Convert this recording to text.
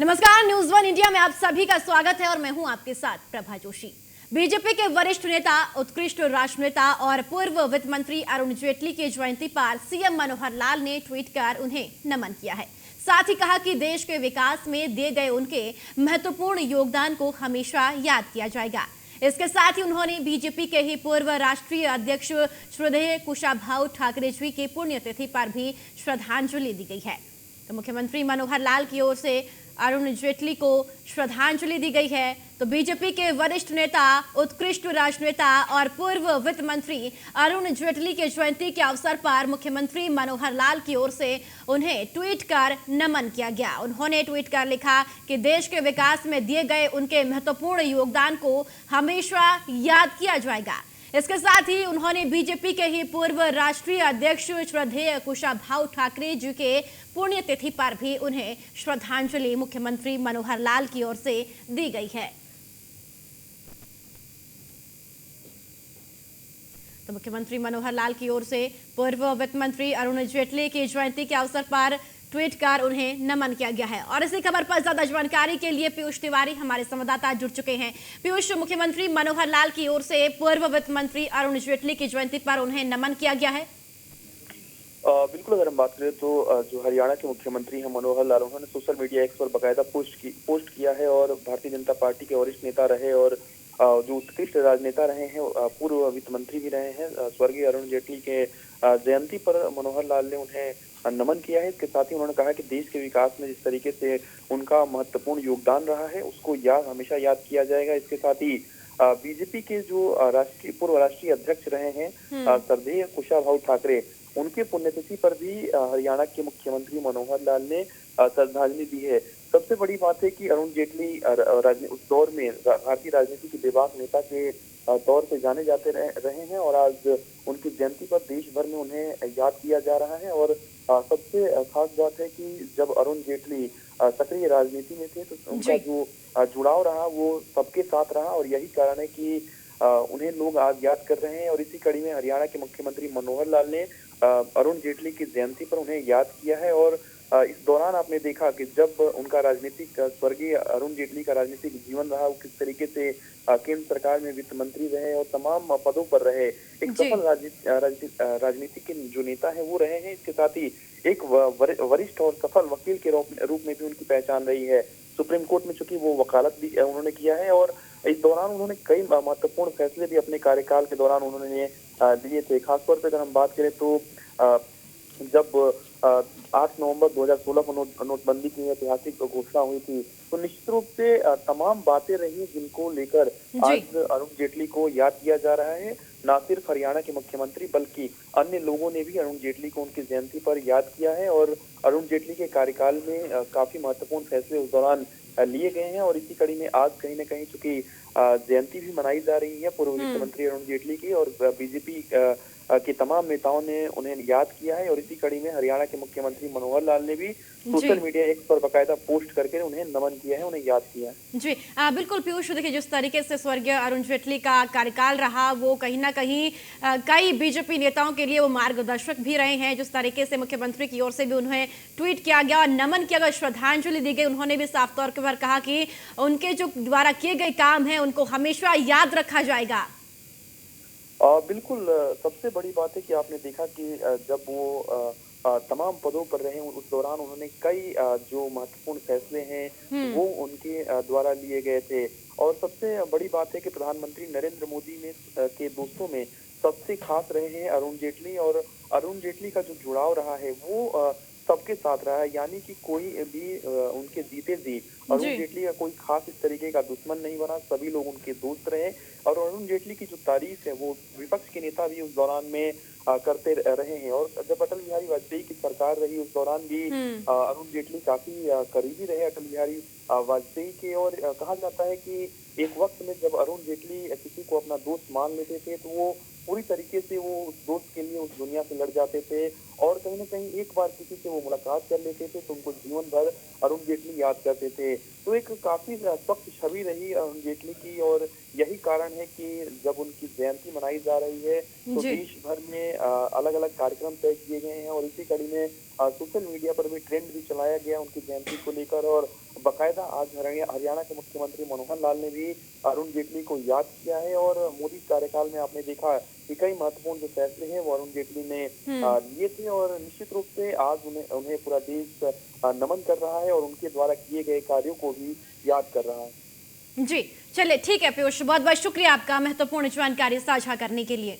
नमस्कार, news one India में आप सभी का स्वागत है और मैं हूं आपके साथ प्रभा जोशी। बीजेपी के वरिष्ठ नेता, उत्कृष्ट राष्ट्रनेता और पूर्व वित्त मंत्री अरुण जेटली की जयंती पर सीएम मनोहर लाल ने ट्वीट कर उन्हें नमन किया है। साथ ही कहा कि देश के विकास में दिए गए उनके महत्वपूर्ण योगदान को हमेशा याद किया जाएगा। इसके साथ ही उन्होंने बीजेपी के ही पूर्व राष्ट्रीय अध्यक्ष श्रद्धेय कुशाभाऊ ठाकरे जी की पुण्यतिथि पर भी श्रद्धांजलि दी गई है। तो मुख्यमंत्री मनोहर लाल की ओर से अरुण जेटली को श्रद्धांजलि दी गई है। तो बीजेपी के वरिष्ठ नेता, उत्कृष्ट राष्ट्रनेता और पूर्व वित्त मंत्री अरुण जेटली के जयंती के अवसर पर मुख्यमंत्री मनोहर लाल की ओर से उन्हें ट्वीट कर नमन किया गया। उन्होंने ट्वीट कर लिखा कि देश के विकास में दिए गए उनके महत्वपूर्ण योगदान को हमेशा याद किया जाएगा। इसके साथ ही उन्होंने बीजेपी के ही पूर्व राष्ट्रीय अध्यक्ष श्रद्धेय कुशाभाऊ ठाकरे जी के पुण्यतिथि पर भी उन्हें श्रद्धांजलि मुख्यमंत्री मनोहर लाल की ओर से दी गई है। तो मुख्यमंत्री मनोहर लाल की ओर से पूर्व वित्त मंत्री अरुण जेटली की जयंती के अवसर पर ट्वीट कर उन्हें नमन किया गया है। और इसी खबर पर ज्यादा जानकारी के लिए पीयूष तिवारी हमारे संवाददाता जुड़ चुके हैं। पीयूष, मुख्यमंत्री मनोहर लाल की ओर से पूर्व वित्त मंत्री अरुण जेटली की जयंती पर उन्हें नमन किया गया है। बिल्कुल, अगर हम बात करें तो जो हरियाणा के मुख्यमंत्री हैं मनोहर लाल, उन्होंने सोशल मीडिया एक्स पर बाकायदा पोस्ट किया है और भारतीय जनता पार्टी के वरिष्ठ नेता रहे और जो उत्कृष्ट राजनेता रहे हैं, पूर्व वित्त मंत्री भी रहे हैं, स्वर्गीय अरुण जेटली के जयंती पर मनोहर लाल ने उन्हें नमन किया है। इसके साथ ही उन्होंने कहा कि देश के विकास में जिस तरीके से उनका महत्वपूर्ण योगदान रहा है उसको हमेशा याद किया जाएगा। इसके साथ ही बीजेपी के जो पूर्व राष्ट्रीय अध्यक्ष रहे हैं श्रद्धेय कुशाभाऊ ठाकरे, उनके पुण्यतिथि पर भी हरियाणा के मुख्यमंत्री मनोहर लाल ने श्रद्धांजलि दी है। सबसे बड़ी बात है कि अरुण जेटली उस दौर में भारतीय राजनीति के बेबाक नेता के तौर पे जाने जाते रहे हैं और आज उनकी जयंती पर देश भर में उन्हें याद किया जा रहा है। और सबसे खास बात है कि जब अरुण जेटली सक्रिय राजनीति में थे तो उनका जो जुड़ाव रहा वो सबके साथ रहा और यही कारण है कि उन्हें लोग आज याद कर रहे हैं। और इसी कड़ी में हरियाणा के मुख्यमंत्री मनोहर लाल ने अरुण जेटली की जयंती पर उन्हें याद किया है। और इस दौरान आपने देखा कि जब उनका स्वर्गीय अरुण जेटली का राजनीतिक जीवन रहा, वो किस तरीके से केंद्र सरकार में वित्त मंत्री रहे और तमाम पदों पर रहे, एक सफल राजनीतिक के जो नेता है वो रहे हैं। इसके साथ ही एक वरिष्ठ और सफल वकील के रूप में भी उनकी पहचान रही है। सुप्रीम कोर्ट में चूंकि वो वकालत भी उन्होंने किया है और इस दौरान उन्होंने कई महत्वपूर्ण फैसले भी अपने कार्यकाल के दौरान उन्होंने लिए थे। खासतौर पर अगर हम बात करें तो जब 8 नवंबर 2016 को नोटबंदी की ऐतिहासिक घोषणा हुई थी तो निश्चित रूप से तमाम बातें रही जिनको लेकर आज अरुण जेटली को याद किया जा रहा है। न सिर्फ हरियाणा के मुख्यमंत्री बल्कि अन्य लोगों ने भी अरुण जेटली को उनकी जयंती पर याद किया है और अरुण जेटली के कार्यकाल में काफी महत्वपूर्ण फैसले उस दौरान लिए गए हैं। और इसी कड़ी में आज कहीं न कहीं चूंकि जयंती भी मनाई जा रही है पूर्व वित्त मंत्री अरुण जेटली की और बीजेपी के तमाम नेताओं ने उन्हें याद किया है। और इसी कड़ी में हरियाणा के मुख्यमंत्री मनोहर लाल ने भी सोशल मीडिया एक्स पर बाकायदा पोस्ट करके उन्हें नमन किया है, उन्हें याद किया है। जी बिल्कुल पीयूष, देखिए जिस तरीके से स्वर्गीय अरुण जेटली का कार्यकाल रहा वो कहीं ना कहीं कई बीजेपी नेताओं के लिए वो मार्गदर्शक भी रहे हैं। जिस तरीके से मुख्यमंत्री की ओर से भी उन्हें ट्वीट किया गया और नमन किया गया, श्रद्धांजलि दी गई, उन्होंने भी साफ तौर पर कहा कि उनके जो द्वारा किए गए काम है उनको हमेशा याद रखा जाएगा। बिल्कुल, सबसे बड़ी बात है कि आपने देखा कि जब वो तमाम पदों पर रहे उस दौरान उन्होंने कई जो महत्वपूर्ण फैसले हैं वो उनके द्वारा लिए गए थे। और सबसे बड़ी बात है कि प्रधानमंत्री नरेंद्र मोदी के दोस्तों में सबसे खास रहे हैं अरुण जेटली और अरुण जेटली का जो जुड़ाव रहा है वो सबके साथ रहा है। यानी कि कोई भी उनके जीते जी अरुण जेटली का कोई खास इस तरीके का दुश्मन नहीं बना, सभी लोग उनके दोस्त रहे। और अरुण जेटली की जो तारीफ है वो विपक्ष के नेता भी उस दौरान में करते रहे हैं। और जब अटल बिहारी वाजपेयी की सरकार रही उस दौरान भी अरुण जेटली काफी करीबी रहे अटल बिहारी वाजपेयी के। और कहा जाता है कि एक वक्त में जब अरुण जेटली किसी को अपना दोस्त मान लेते थे तो वो पूरी तरीके से वो उस दोस्त के लिए उस दुनिया से लड़ जाते थे और कहीं ना कहीं एक बार किसी से वो मुलाकात कर लेते थे तो उनको जीवन भर अरुण जेटली याद करते थे। तो एक काफी स्वच्छ छवि रही अरुण जेटली की, और यही कारण है कि जब उनकी जयंती मनाई जा रही है तो जी। देश भर में अलग अलग कार्यक्रम तय किए गए हैं, और इसी कड़ी में सोशल मीडिया पर भी ट्रेंड भी चलाया गया उनकी जयंती को लेकर। और बाकायदा आज हरियाणा के मुख्यमंत्री मनोहर लाल ने भी अरुण जेटली को याद किया है, और मोदी कार्यकाल में आपने देखा कि कई महत्वपूर्ण जो फैसले हैं वो अरुण जेटली ने लिए थे, और निश्चित रूप से आज उन्हें पूरा देश नमन कर रहा है और उनके द्वारा किए गए कार्यों को भी याद कर रहा है। जी, चलिए ठीक है पीयूष, बहुत बहुत शुक्रिया आपका महत्वपूर्ण जानकारी साझा करने के लिए।